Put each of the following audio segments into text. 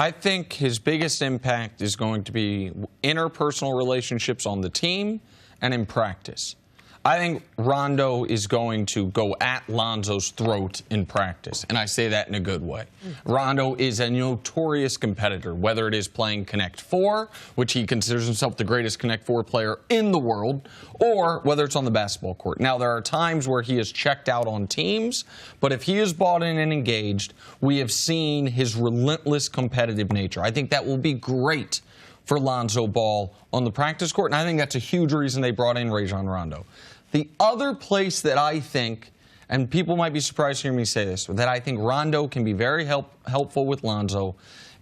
I think his biggest impact is going to be interpersonal relationships on the team and in practice. I think Rondo is going to go at Lonzo's throat in practice, and I say that in a good way. Rondo is a notorious competitor, whether it is playing Connect Four, which he considers himself the greatest Connect Four player in the world, or whether it's on the basketball court. Now, there are times where he has checked out on teams, but if he is bought in and engaged, we have seen his relentless competitive nature. I think that will be great for Lonzo Ball on the practice court, and I think that's a huge reason they brought in Rajon Rondo. The other place that I think, and people might be surprised to hear me say this, that I think Rondo can be very helpful with Lonzo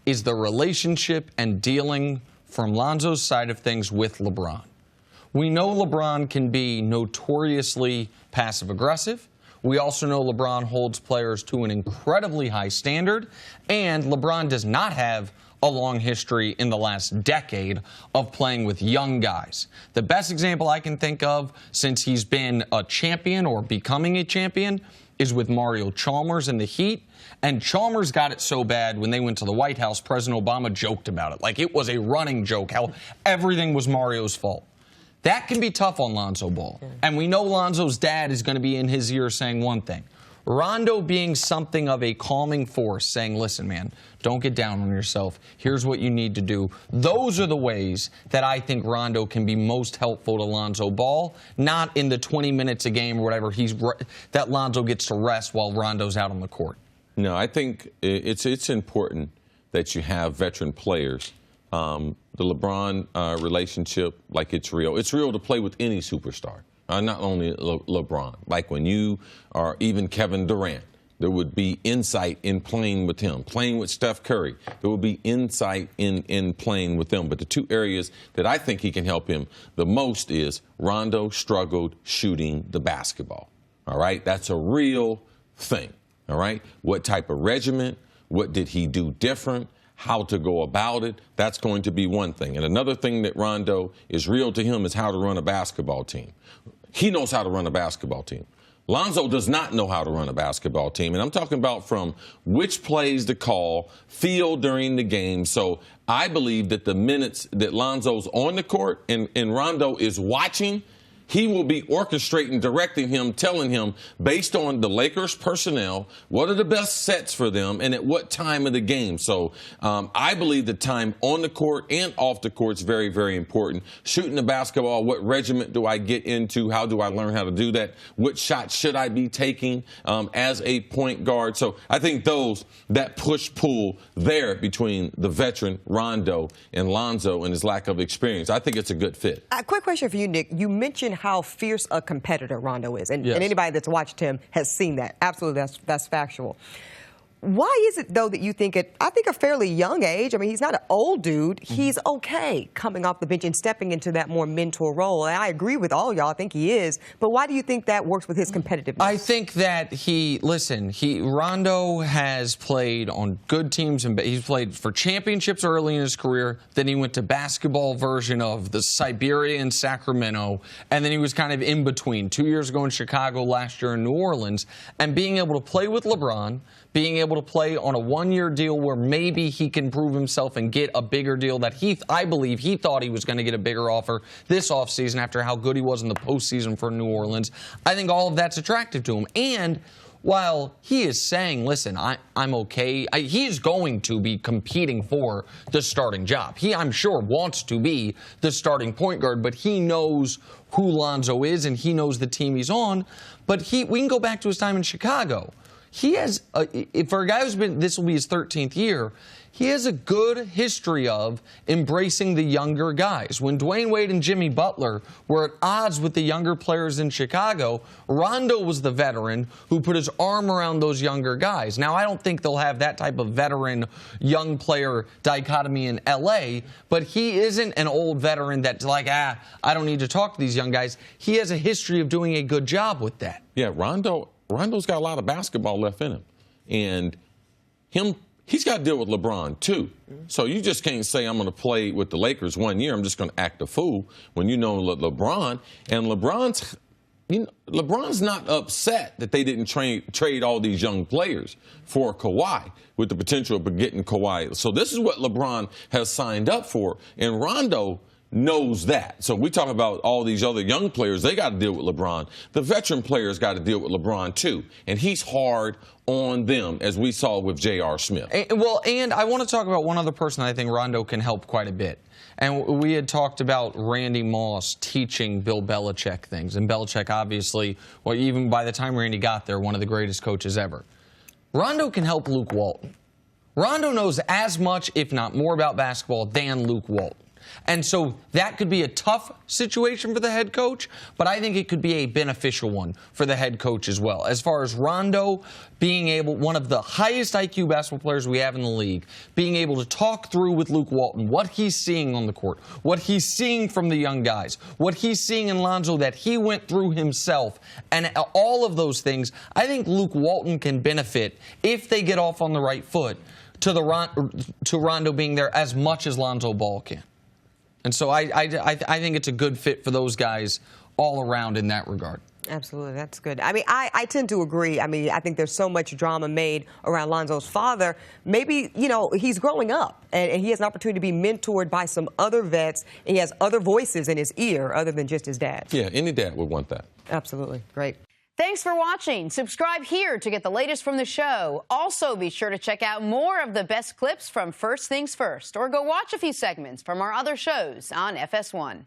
is the relationship and dealing from Lonzo's side of things with LeBron. We know LeBron can be notoriously passive-aggressive. We also know LeBron holds players to an incredibly high standard, and LeBron does not have a long history in the last decade of playing with young guys. The best example I can think of since he's been a champion or becoming a champion is with Mario Chalmers and the Heat. And Chalmers got it so bad when they went to the White House, President Obama joked about it. Like it was a running joke, how everything was Mario's fault. That can be tough on Lonzo Ball. And we know Lonzo's dad is going to be in his ear saying one thing. Rondo being something of a calming force, saying, listen, man, don't get down on yourself. Here's what you need to do. Those are the ways that I think Rondo can be most helpful to Lonzo Ball, not in the 20 minutes a game or whatever that Lonzo gets to rest while Rondo's out on the court. No, I think it's important that you have veteran players. The LeBron relationship, like it's real. It's real to play with any superstar. Not only LeBron. Like when you are even Kevin Durant, there would be insight in playing with him. Playing with Steph Curry, there would be insight in playing with them. But the two areas that I think he can help him the most is Rondo struggled shooting the basketball. All right? That's a real thing. All right? What type of regimen? What did he do different? How to go about it? That's going to be one thing. And another thing that Rondo is real to him is how to run a basketball team. He knows how to run a basketball team. Lonzo does not know how to run a basketball team. And I'm talking about from which plays to call, feel during the game. So I believe that the minutes that Lonzo's on the court and Rondo is watching, he will be orchestrating, directing him, telling him, based on the Lakers' personnel, what are the best sets for them and at what time of the game. So I believe the time on the court and off the court is very, very important. Shooting the basketball, what regiment do I get into? How do I learn how to do that? What shots should I be taking as a point guard? So I think that push-pull there between the veteran Rondo and Lonzo and his lack of experience, I think it's a good fit. A quick question for you, Nick. You mentioned how fierce a competitor Rondo is, and, yes, and anybody that's watched him has seen that. Absolutely, that's factual. Why is it, though, that you think I think a fairly young age, I mean, he's not an old dude, he's okay coming off the bench and stepping into that more mentor role? And I agree with all y'all, I think he is. But why do you think that works with his competitiveness? I think that Rondo has played on good teams, and he's played for championships early in his career. Then he went to basketball version of the Siberia in Sacramento, and then he was kind of in between. 2 years ago in Chicago, last year in New Orleans, and being able to play with LeBron, being able to play on a one-year deal where maybe he can prove himself and get a bigger deal that I believe he thought he was going to get a bigger offer this offseason after how good he was in the postseason for New Orleans. I think all of that's attractive to him. And while he is saying, listen, I'm okay, he's going to be competing for the starting job. He, I'm sure, wants to be the starting point guard, but he knows who Lonzo is and he knows the team he's on. But we can go back to his time in Chicago. He has, for a guy who's been, this will be his 13th year, he has a good history of embracing the younger guys. When Dwayne Wade and Jimmy Butler were at odds with the younger players in Chicago, Rondo was the veteran who put his arm around those younger guys. Now, I don't think they'll have that type of veteran young player dichotomy in L.A., but he isn't an old veteran that's like, I don't need to talk to these young guys. He has a history of doing a good job with that. Yeah, Rondo's got a lot of basketball left in him. And he's got to deal with LeBron, too. So you just can't say, I'm going to play with the Lakers 1 year, I'm just going to act a fool when you know LeBron. And LeBron's LeBron's not upset that they didn't trade all these young players for Kawhi, with the potential of getting Kawhi. So this is what LeBron has signed up for, and Rondo knows that. So we talk about all these other young players, they got to deal with LeBron. The veteran players got to deal with LeBron too, and he's hard on them, as we saw with J.R. Smith. And I want to talk about one other person I think Rondo can help quite a bit. And we had talked about Randy Moss teaching Bill Belichick things. And Belichick, obviously, well, even by the time Randy got there, one of the greatest coaches ever. Rondo can help Luke Walton. Rondo knows as much, if not more, about basketball than Luke Walton. And so that could be a tough situation for the head coach, but I think it could be a beneficial one for the head coach as well. As far as Rondo being able, one of the highest IQ basketball players we have in the league, being able to talk through with Luke Walton what he's seeing on the court, what he's seeing from the young guys, what he's seeing in Lonzo that he went through himself, and all of those things, I think Luke Walton can benefit if they get off on the right foot to Rondo being there as much as Lonzo Ball can. And so I think it's a good fit for those guys all around in that regard. Absolutely. That's good. I mean, I tend to agree. I mean, I think there's so much drama made around Lonzo's father. Maybe, he's growing up and he has an opportunity to be mentored by some other vets, and he has other voices in his ear other than just his dad. Yeah, any dad would want that. Absolutely. Great. Thanks for watching. Subscribe here to get the latest from the show. Also, be sure to check out more of the best clips from First Things First, or go watch a few segments from our other shows on FS1.